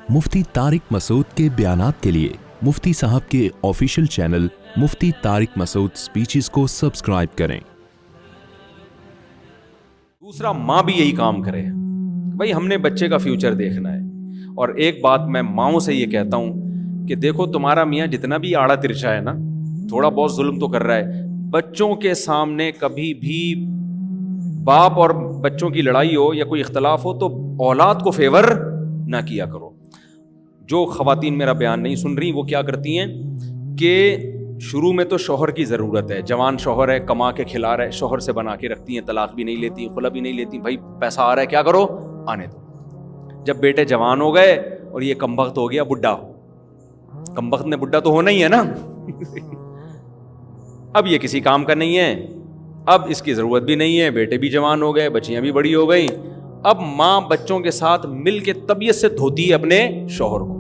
मुफ्ती तारिक मसूद के बयानात के लिए मुफ्ती साहब के ऑफिशियल चैनल मुफ्ती तारिक मसूद स्पीचेस को सब्सक्राइब करें। दूसरा, माँ भी यही काम करे। भाई हमने बच्चे का फ्यूचर देखना है। और एक बात मैं माँओं से ये कहता हूँ कि देखो, तुम्हारा मियाँ जितना भी आड़ा तिरछा है ना, थोड़ा बहुत जुल्म तो कर रहा है, बच्चों के सामने कभी भी बाप और बच्चों की लड़ाई हो या कोई इख्तलाफ हो तो औलाद को फेवर ना किया करो। जो ख़वातीन मेरा बयान नहीं सुन रही वो क्या करती हैं कि शुरू में तो शौहर की ज़रूरत है, जवान शौहर है, कमा के खिला रहा है, शौहर से बना के रखती हैं, तलाक भी नहीं लेती, खुला भी नहीं लेती, भाई पैसा आ रहा है क्या करो, आने दो। जब बेटे जवान हो गए और ये कमबख्त हो गया बुढ़ा, कमबख्त ने बुढ़ा तो होना ही है ना अब ये किसी काम का नहीं है, अब इसकी ज़रूरत भी नहीं है, बेटे भी जवान हो गए, बच्चियाँ भी बड़ी हो गई। अब माँ बच्चों के साथ मिल के तबीयत से धोती है अपने शौहर को,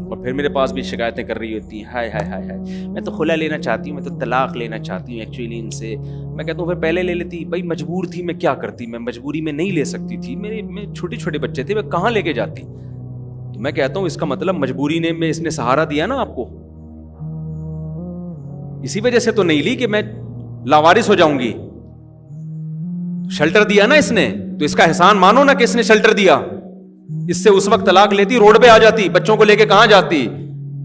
और फिर मेरे पास भी शिकायतें कर रही होती हैं, हाय हाय हाय हाय, मैं तो खुला लेना चाहती हूँ, मैं तो तलाक लेना चाहती हूँ एक्चुअली इनसे। मैं कहता हूँ फिर पहले ले लेती, भाई मजबूर थी, मैं क्या करती, मैं मजबूरी में नहीं ले सकती थी, मेरे छोटे छोटे बच्चे थे, मैं कहाँ लेके जाती। तो मैं कहता हूँ इसका मतलब मजबूरी ने में इसने सहारा दिया ना आपको, इसी वजह से तो नहीं ली कि मैं लावारिस हो जाऊंगी, शेल्टर दिया ना इसने, तो इसका एहसान मानो ना कि इसने शेल्टर दिया। इससे उस वक्त तलाक लेती, रोड पे आ जाती, बच्चों को लेके कहां जाती,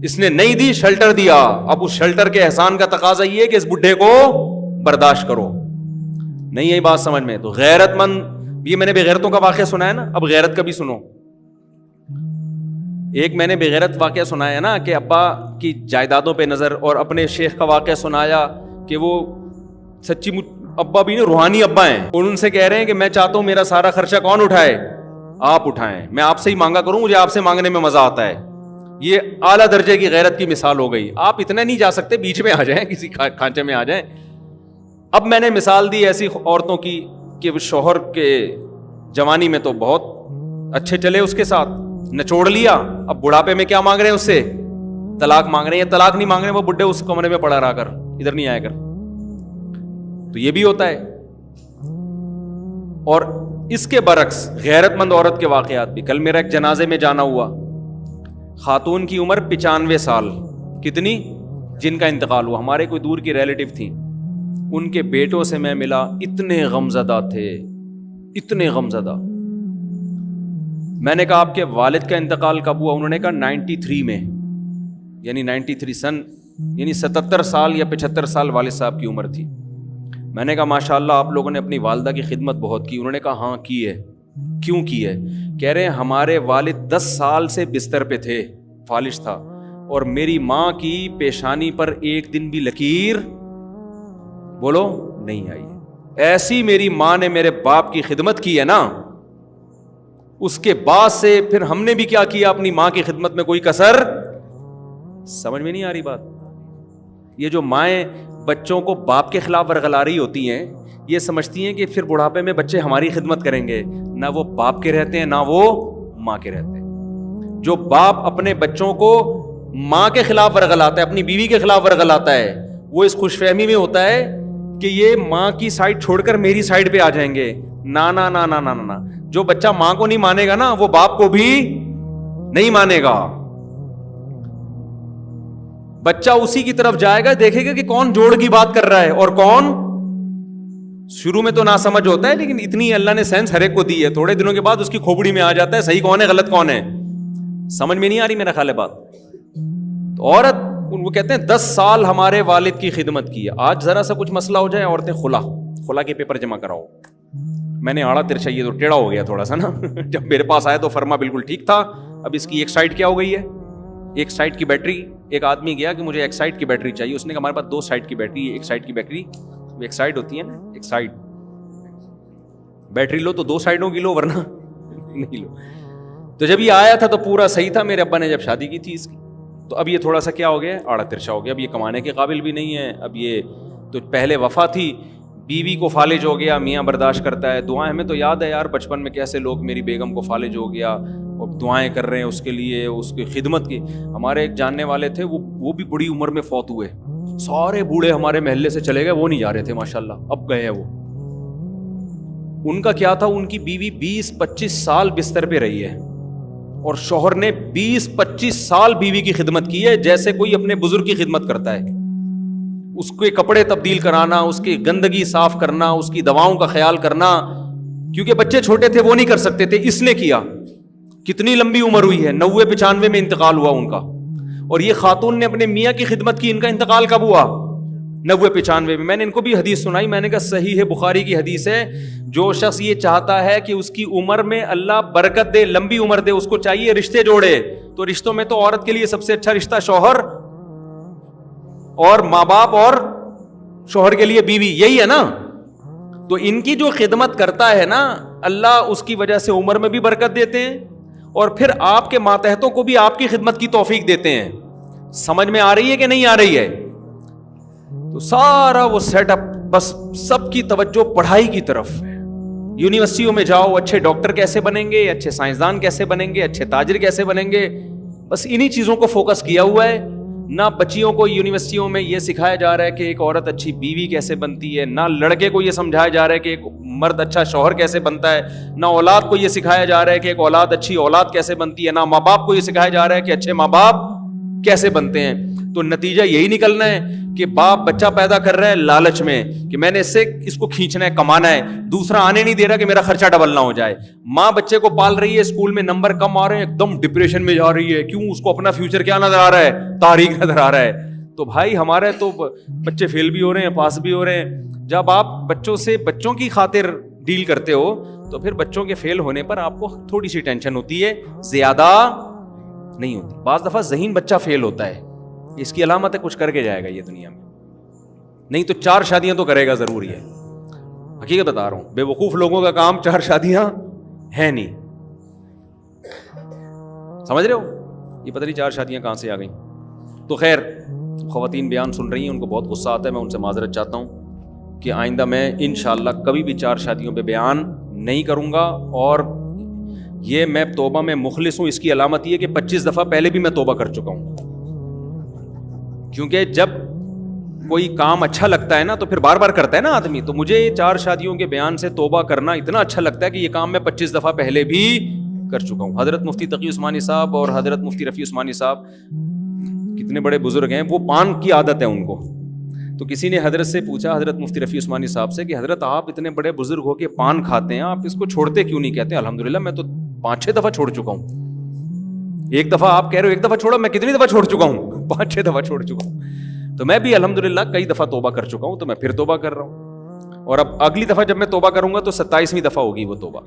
इसने नहीं दी, शेल्टर दिया। अब उस शेल्टर के एहसान का तकाजा ये है कि इस बुढ़े को बर्दाश्त करो। नहीं यही बात समझ में? तो गैरतमंद, ये मैंने बेगैरतों का वाकया सुना है ना, अब गैरत का भी सुनो। एक मैंने बेगैरत वाकया सुनाया ना कि अब्बा की जायदादों पे नजर, और अपने शेख का वाकया सुनाया कि वो सच्ची अब्बा भी ना रूहानी अब्बा हैं, और उनसे कह रहे हैं कि मैं चाहता हूं मेरा सारा खर्चा कौन उठाए, आप उठाएं, मैं आपसे ही मांगा करूं, मुझे आपसे मांगने में मजा आता है। ये आला दर्जे की गैरत की मिसाल हो गई। आप इतना नहीं जा सकते, बीच में आ जाएं, किसी खांचे में आ जाएं। अब मैंने मिसाल दी ऐसी औरतों की कि शौहर के जवानी में तो बहुत अच्छे चले, उसके साथ नचोड़ लिया, अब बुढ़ापे में क्या मांग रहे हैं उससे, तलाक मांग रहे हैं। तलाक नहीं मांग रहे, वो बुढ़े उस कमरे में पड़ा रहा कर, इधर नहीं आया कर। तो ये भी होता है। और इसके बरक्स गैरतमंद औरत के वाकयात भी। कल मेरा एक जनाजे में जाना हुआ, खातून की उम्र 95 साल, कितनी, जिनका इंतकाल हुआ, हमारे कोई दूर की रिलेटिव थी। उनके बेटों से मैं मिला, इतने गमजदा थे, इतने गमजदा। मैंने कहा आपके वालिद का इंतकाल कब हुआ? उन्होंने कहा 93 में, यानी 93 सन, यानी 77 साल या 75 साल वालिद साहब की उम्र थी। मैंने कहा माशाअल्लाह आप लोगों ने अपनी वालदा की खिदमत बहुत की। उन्होंने कहा हाँ की है। क्यों की है? कह रहे हैं हमारे वालिद 10 साल से बिस्तर पे थे, फालिश था, और मेरी माँ की पेशानी पर एक दिन भी लकीर, बोलो, नहीं आई। ऐसी मेरी माँ ने मेरे बाप की खिदमत की है ना, उसके बाद से फिर हमने भी क्या किया, अपनी माँ की खिदमत में कोई कसर। समझ में नहीं आ रही बात? ये जो माएँ बच्चों को बाप के खिलाफ वरगला रही होती हैं, ये समझती हैं कि फिर बुढ़ापे में बच्चे हमारी खिदमत करेंगे। ना वो बाप के रहते हैं, ना वो माँ के रहते हैं। जो बाप अपने बच्चों को माँ के खिलाफ वरगलाता है, अपनी बीवी के खिलाफ वरगलाता है, वो इस खुशफहमी में होता है कि ये माँ की साइड छोड़कर मेरी साइड पे आ जाएंगे। ना ना ना ना ना ना, जो बच्चा माँ को नहीं मानेगा ना, वो बाप को भी नहीं मानेगा। बच्चा उसी की तरफ जाएगा, देखेगा कि कौन जोड़ की बात कर रहा है और कौन। शुरू में तो ना समझ होता है, लेकिन इतनी अल्लाह ने सेंस हर एक को दी है, थोड़े दिनों के बाद उसकी खोपड़ी में आ जाता है सही कौन है गलत कौन है। समझ में नहीं आ रही मेरा ख्याल है बात? तो औरत, वो कहते हैं 10 साल हमारे वालिद की खिदमत की है। आज जरा सा कुछ मसला हो जाए, औरतें खुला के पेपर जमा कराओ। मैंने आड़ा तिरछा, ये तो टेढ़ा हो गया थोड़ा सा ना जब मेरे पास आया तो फर्मा बिल्कुल ठीक था, अब इसकी एक साइड क्या हो गई है, एक साइड की बैटरी। एक आदमी गया कि मुझे एक साइड की बैटरी चाहिए, उसने कहा हमारे पास 2 साइड की बैटरी है। एक साइड की बैटरी, एक साइड होती है ना, एक साइड बैटरी लो तो 2 साइडों की लो, वरना नहीं लो। तो जब ये आया था तो पूरा सही था, मेरे अब्बा ने जब शादी की थी इसकी, तो अब ये थोड़ा सा क्या हो गया, आड़ा तिरछा हो गया। अब ये कमाने के काबिल भी नहीं है। अब ये तो पहले वफा थी, बीवी को फालिज हो गया, मियाँ बर्दाश्त करता है। दुआएं, हमें तो याद है यार बचपन में कैसे लोग, मेरी बेगम को फालिज हो गया और दुआएं कर रहे हैं उसके लिए, उसकी खिदमत की। हमारे एक जानने वाले थे, वो भी बड़ी उम्र में फौत हुए। सारे बूढ़े हमारे महल्ले से चले गए, वो नहीं जा रहे थे माशाल्लाह, अब गए हैं वो। उनका क्या था, उनकी बीवी 20-25 साल बिस्तर पे रही है, اور شوہر نے 20-25 سال بیوی کی خدمت کی ہے جیسے کوئی اپنے بزرگ کی خدمت کرتا ہے. اس کے کپڑے تبدیل کرانا, اس کی گندگی صاف کرنا, اس کی دواؤں کا خیال کرنا, کیونکہ بچے چھوٹے تھے وہ نہیں کر سکتے تھے, اس نے کیا. کتنی لمبی عمر ہوئی ہے, 90-95 میں انتقال ہوا ان کا. اور یہ خاتون نے اپنے میاں کی خدمت کی. ان کا انتقال کب ہوا؟ 90-95 میں. میں نے ان کو بھی حدیث سنائی, میں نے کہا صحیح ہے, بخاری کی حدیث ہے, جو شخص یہ چاہتا ہے کہ اس کی عمر میں اللہ برکت دے, لمبی عمر دے, اس کو چاہیے رشتے جوڑے. تو رشتوں میں تو عورت کے لیے سب سے اچھا رشتہ شوہر اور ماں باپ, اور شوہر کے لیے بیوی, یہی ہے نا. تو ان کی جو خدمت کرتا ہے نا, اللہ اس کی وجہ سے عمر میں بھی برکت دیتے ہیں, اور پھر آپ کے ماتحتوں کو بھی آپ کی خدمت کی توفیق دیتے ہیں. سمجھ میں آ رہی ہے کہ نہیں آ رہی ہے؟ تو سارا وہ سیٹ اپ, بس سب کی توجہ پڑھائی کی طرف ہے. یونیورسٹیوں میں جاؤ, اچھے ڈاکٹر کیسے بنیں گے, اچھے سائنسدان کیسے بنیں گے, اچھے تاجر کیسے بنیں گے, بس انہی چیزوں کو فوکس کیا ہوا ہے. نہ بچیوں کو یونیورسٹیوں میں یہ سکھایا جا رہا ہے کہ ایک عورت اچھی بیوی کیسے بنتی ہے, نہ لڑکے کو یہ سمجھایا جا رہا ہے کہ ایک مرد اچھا شوہر کیسے بنتا ہے, نہ اولاد کو یہ سکھایا جا رہا ہے کہ ایک اولاد اچھی اولاد کیسے بنتی ہے, نہ ماں باپ کو یہ سکھایا جا رہا ہے کہ اچھے ماں باپ کیسے بنتے ہیں. تو نتیجہ یہی نکلنا ہے کہ باپ بچہ پیدا کر رہا ہے لالچ میں کہ میں نے اس کو کھینچنا ہے, کمانا ہے, دوسرا آنے نہیں دے رہا کہ میرا خرچہ ڈبل نہ ہو جائے. ماں بچے کو پال رہی ہے, اسکول میں نمبر کم آ رہے ہیں, ایک دم ڈپریشن میں جا رہی ہے. کیوں؟ اس کو اپنا فیوچر کیا نظر آ رہا ہے؟ تاریک نظر آ رہا ہے. تو بھائی ہمارے تو بچے فیل بھی ہو رہے ہیں, پاس بھی ہو رہے ہیں. جب آپ بچوں کی خاطر ڈیل کرتے ہو تو پھر بچوں کے فیل ہونے پر آپ کو تھوڑی سی ٹینشن ہوتی ہے, زیادہ نہیں ہوتی. بعض دفعہ ذہین بچہ فیل ہوتا ہے, اس کی علامت ہے کچھ کر کے جائے گا یہ دنیا میں, نہیں تو 4 شادیاں تو کرے گا ضروری ہے. حقیقت بتا رہا ہوں, بے وقوف لوگوں کا کام 4 شادیاں ہے نہیں. سمجھ رہے ہو؟ یہ پتہ نہیں 4 شادیاں کہاں سے آ گئیں. تو خیر, خواتین بیان سن رہی ہیں, ان کو بہت غصہ آتا ہے, میں ان سے معذرت چاہتا ہوں کہ آئندہ میں انشاءاللہ کبھی بھی 4 شادیوں پہ بیان نہیں کروں گا. اور یہ میں توبہ میں مخلص ہوں, اس کی علامت یہ کہ 25 دفعہ پہلے بھی میں توبہ کر چکا ہوں. کیونکہ جب کوئی کام اچھا لگتا ہے نا تو پھر بار بار کرتا ہے نا آدمی. تو مجھے 4 شادیوں کے بیان سے توبہ کرنا اتنا اچھا لگتا ہے کہ یہ کام میں 25 دفعہ پہلے بھی کر چکا ہوں. حضرت مفتی تقی عثمانی صاحب اور حضرت مفتی رفیع عثمانی صاحب کتنے بڑے بزرگ ہیں, وہ پان کی عادت ہے ان کو. تو کسی نے حضرت سے پوچھا, حضرت مفتی رفیع عثمانی صاحب سے, کہ حضرت آپ اتنے بڑے بزرگ ہو کے پان کھاتے ہیں, آپ اس کو چھوڑتے کیوں نہیں؟ کہتے الحمدللہ میں تو 5-6 دفعہ چھوڑ چکا ہوں. ایک دفعہ آپ کہہ رہے ہو 1 دفعہ چھوڑا, میں کتنی دفعہ چھوڑ چکا ہوں؟ 5-6 دفعہ چھوڑ چکا ہوں. تو میں بھی الحمدللہ کئی دفعہ توبہ کر چکا ہوں, تو میں پھر توبہ کر رہا ہوں. اور اب اگلی دفعہ جب میں توبہ کروں گا تو 27ویں دفعہ ہوگی وہ توبہ.